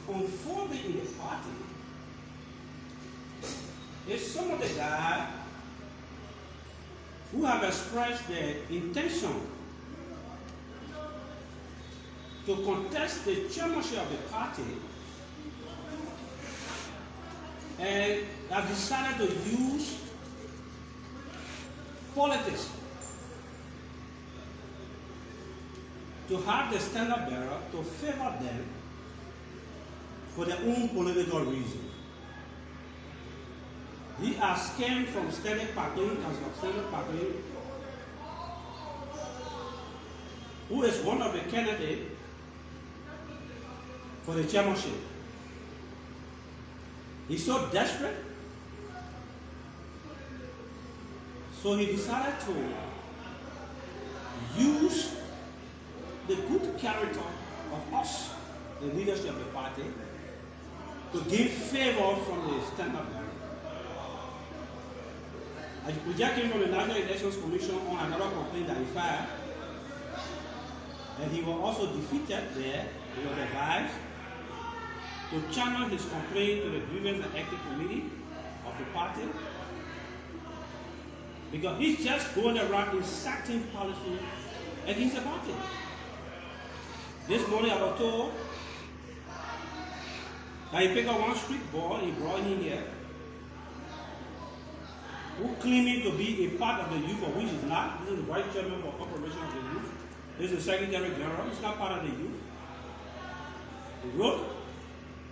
unfolding in the party is some of the guys who have expressed their intention to contest the chairmanship of the party and have decided to use politics to have the standard bearer to favor them for their own political reasons. These are scammed from Stanley Patriotic, who is one of the candidates for the chairmanship. He's so desperate, so he decided to use the good character of us, the leadership of the party, to gain favor from the standard bearer. We just came from the National Elections Commission on another complaint that he filed, and he was also defeated there. He was advised to channel his complaint to the Grievance and Ethics Committee of the party, because he's just going around inciting policy against the party. This morning I was told that he picked up one street boy, he brought him here, who claiming to be a part of the youth, of which is not. This is the vice chairman for operation of the youth. This is the secretary general. He's not part of the youth. He wrote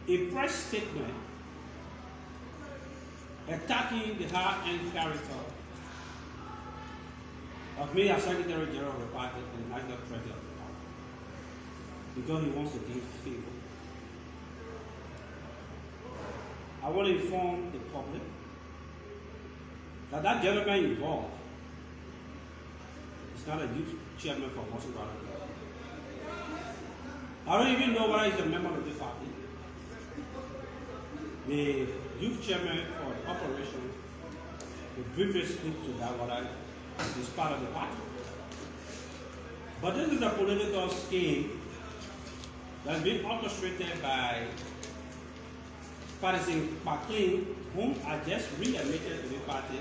a press statement attacking the high-end character of me as secretary general of the party and the national treasurer of the party, because he wants to give favor. I want to inform the public that gentleman involved is not a youth chairman for Muslim Brotherhood. I don't even know whether he's a member of the party. The youth chairman for the operation, the briefest speak to that whether is part of the party. But this is a political scheme that's been orchestrated by Partisan McLean, whom I just readmitted to the party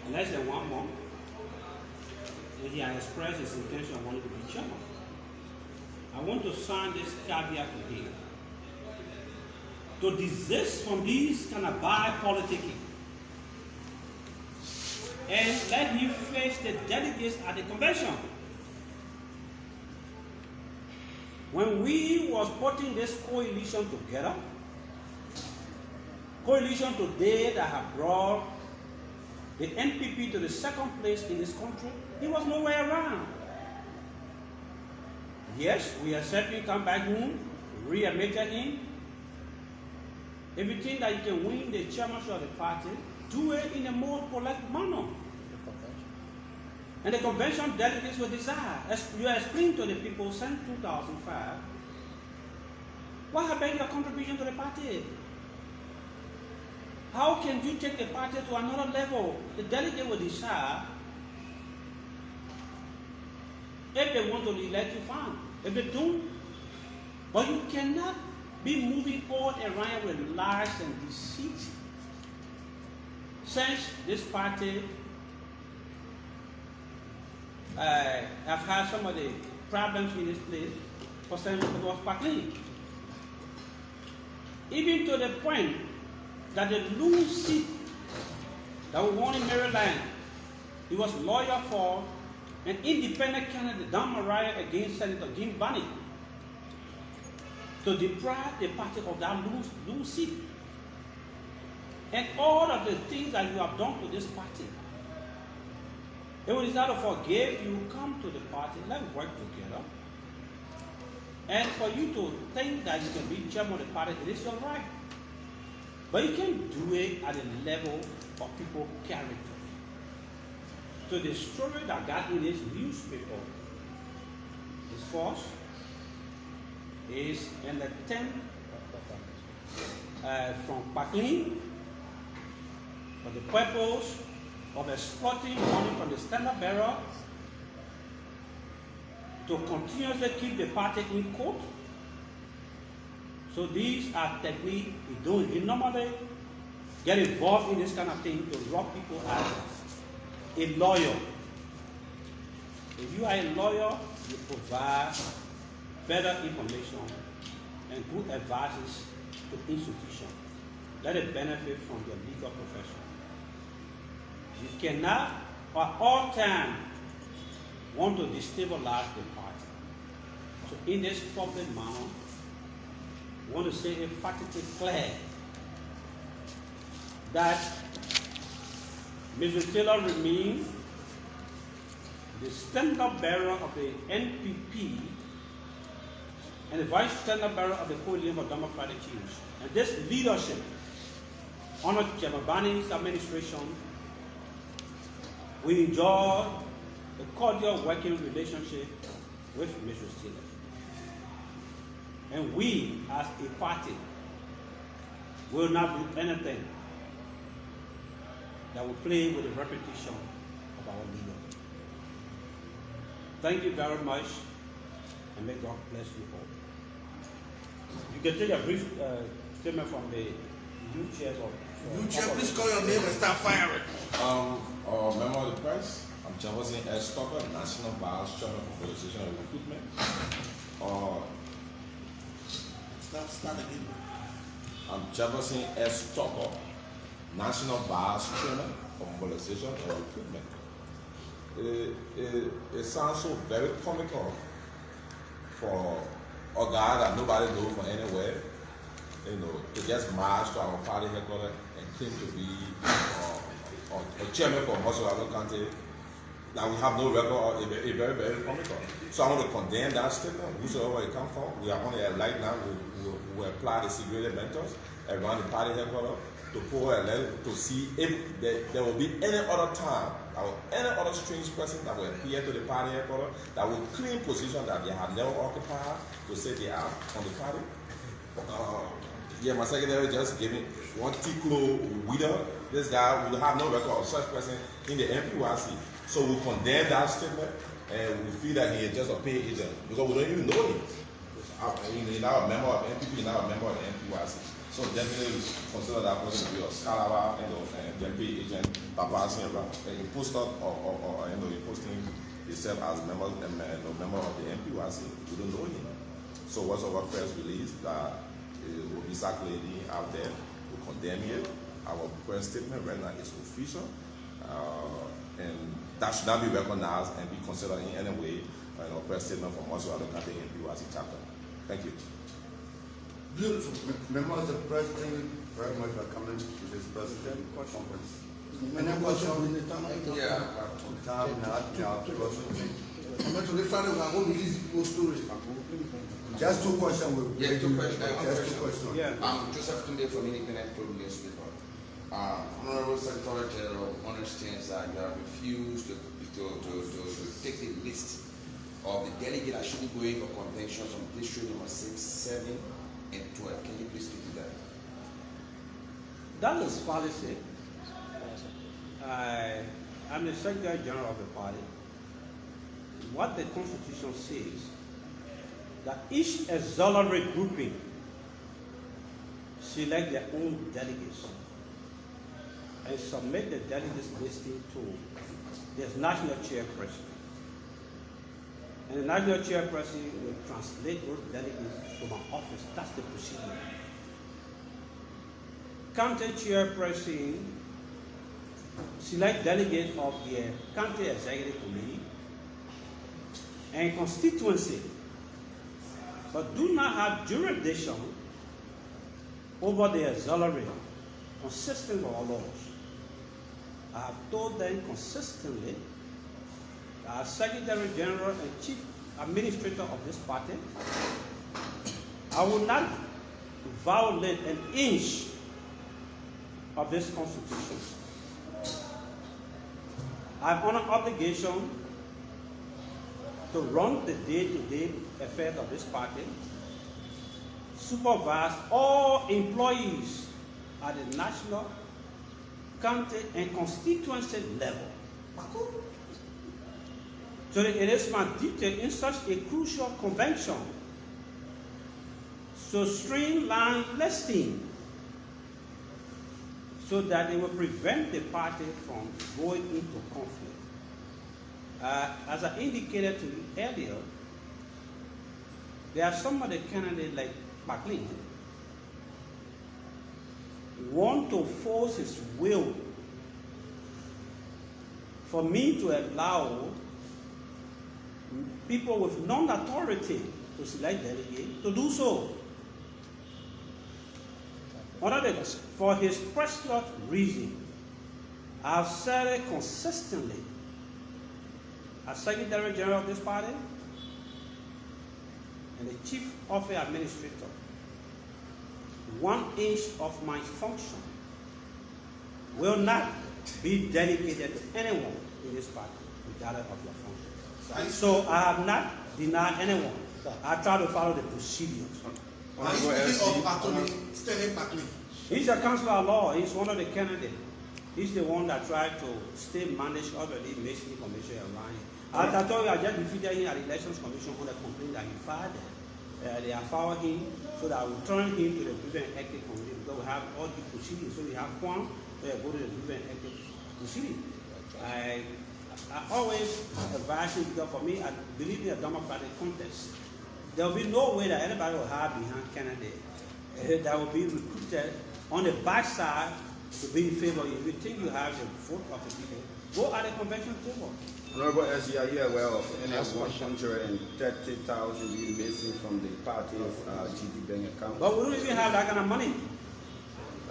in less than 1 month, and he has expressed his intention of wanting to be chairman. I want to sign this caveat today to desist from these kind of bad politicking and let him face the delegates at the convention. When we was putting this coalition together, coalition today that have brought the NPP to the second place in this country, he was nowhere around. Yes, we accept him, come back home, readmitted him. If you think that you can win the chairmanship of the party, do it in a more polite manner. And the convention delegates will decide. As you explained to the people since 2005, what happened to your contribution to the party? How can you take the party to another level? The delegate will decide. If they want to elect you, fine. If they don't, but you cannot be moving all around with lies and deceit. Since this party have had some of the problems in this place for since it was Patriotic. Even to the point that the loose seat that we won in Maryland, he was lawyer for an independent candidate, Don Mariah, against Senator Jim Bunny, to deprive the party of that loose seat. And all of the things that you have done to this party, they will decide to forgive you, come to the party, let's work together. And for you to think that you can be chairman of the party, it is your right. But you can't do it at the level of people's character. So the story that got in this newspaper is false. Is an attempt from Patriotic for the purpose of exploiting money from the standard bearer to continuously keep the party in court So these are techniques we don't. You normally get involved in this kind of thing to rob people as a lawyer. If you are a lawyer, you provide better information and good advices to institutions. Let it benefit from your legal profession. You cannot, at all times, want to destabilize the party. So in this public manner, we want to say emphatically clear that Mr. Taylor remains the standard bearer of the NPP and the vice standard bearer of the Coalition for Democratic Change. And this leadership, under Jamabani's administration, we enjoy a cordial working relationship with Mr. Taylor. And we, as a party, will not do anything that will play with the reputation of our leader. Thank you very much, and may God bless you all. You can take a brief statement from the new chair. New chair, please call your name and start firing. Member of the press, I'm Jefferson S. Stocker, National Vice Chairman for Association of Recruitment. Start again. I'm Jefferson S. Stocker, National Vice Chairman of Mobilization and Recruitment. It sounds so very comical for a guy that nobody knows from anywhere, to just march to our party headquarters and claim to be a chairman for Mosuado County. Now we have no record. It's very, very comical. So I want to condemn that statement, whosoever it comes from. We are only a light now. We apply the segregated mentors around the party headquarters to pull a letter to see if there will be any other time or any other strange person that will appear to the party headquarters that will claim position that they have never occupied to say they are on the party. My secretary just gave me one Ticlo Widow. This guy will have no record of such person in the NPYC. So we condemn that statement and we feel that he is just a paid agent because we don't even know him. He's now a member of NPP, now a member of the NPYC. So definitely consider that person to be a scholar and paid agent by passing around. And he posted he posting himself as a member of the NPYC. We don't know him. So what's our press release that will be circulating out there, we condemn it. Our press statement right now is official, and that should not be recognized and be considered in any way a press statement from us or other country in PYC chapter. Thank you. Beautiful. Members of the press, thank you very much for coming to this president conference. Any question? Yeah. Just two questions. Yeah, two questions. Just two questions. Yeah. Joseph Tunde from Independent Pro Newspaper. Honorable Secretary General understands that you have refused to take the list of the delegates that should be going for convention from district number 6, 7, and 12. Can you please speak to that? That is fallacy. I'm the Secretary General of the party. What the Constitution says, that each auxiliary grouping select their own delegates and submit the delegates listing to the national chairperson. And the national chairperson will translate those delegates to my office. That's the procedure. County chairperson select delegates of the county executive committee and constituency, but do not have jurisdiction over the auxiliary consistent with our laws. I have told them consistently that as Secretary General and Chief Administrator of this party, I will not violate an inch of this Constitution. I have an obligation to run the day-to-day affairs of this party, supervise all employees at the national, county, and constituency level. So it is my duty in such a crucial convention to streamline listing so that it will prevent the party from going into conflict. As I indicated to you earlier, there are some of the candidates like McLean want to force his will for me to allow people with non-authority to select delegates to do so. For his personal reason, I have said it consistently as Secretary General of this party and the Chief Office Administrator. 1 inch of my function will not be delegated to anyone in this party, regardless of your function. So I have not denied anyone. I try to follow the procedures. Are you speaking of Attorney Stanley McLean? He's a counselor of law. He's one of the candidates. He's the one that tried to stay managed already misinformation around him. As I told you, I just defeated him at the Elections Commission on the complaint that he filed there. They have fired him so that I will turn him to the Prevent Ethics Committee because we have all the proceedings. So we have one, so go to the Prevent Ethics proceeding. I always advise him because for me, I believe in a democratic contest. There will be no way that anybody will hide behind candidate that will be recruited on the backside to be in favor. If you think you have the vote of the people, go at the convention table. Honorable SG, are you aware of any 130,000 being missing from the party's GD bank account? But we don't even have that kind of money.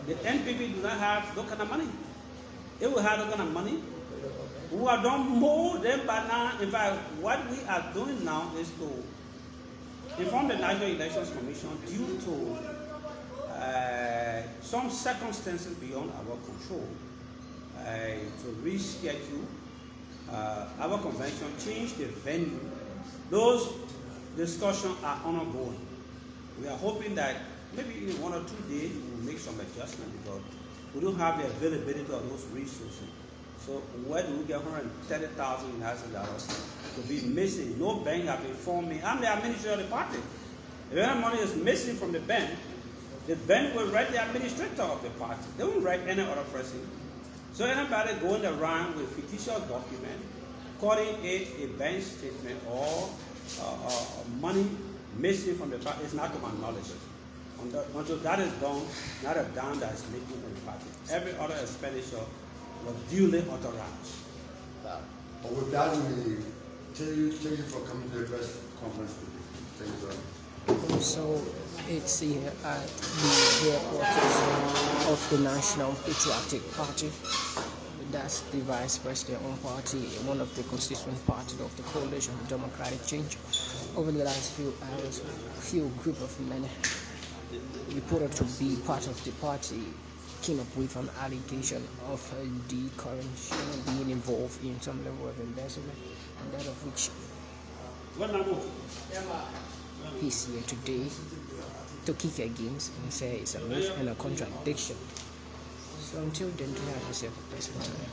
The NPP do not have that kind of money. If we have that kind of money, we have done more than by now. In fact, what we are doing now is to inform the National Elections Commission due to some circumstances beyond our control to reschedule our convention, change the venue. Those discussions are ongoing. We are hoping that maybe in 1 or 2 days we will make some adjustment because we don't have the availability of those resources. So where do we get $130,000 to be missing? No bank have informed me. I'm the administrator of the party. If any money is missing from the bank will write the administrator of the party. They won't write any other person. So anybody going around with fictitious document, calling it a bank statement or money missing from the party, is not to my knowledge. Until that is done, not a dime that is making from the party. Every other expenditure was duly authorized. But with that, we thank you for coming to the press conference today. Thank you, sir. So it's here at the headquarters of the National Patriotic Party. That's the vice president on party, one of the constituent parties of the Coalition of Democratic Change. Over the last few hours, few group of men reported to be part of the party came up with an allegation of the current being involved in some level of embezzlement, and that of which he's here today to kick against and say it's a myth and a contradiction. So until then, do have yourself a pleasant time.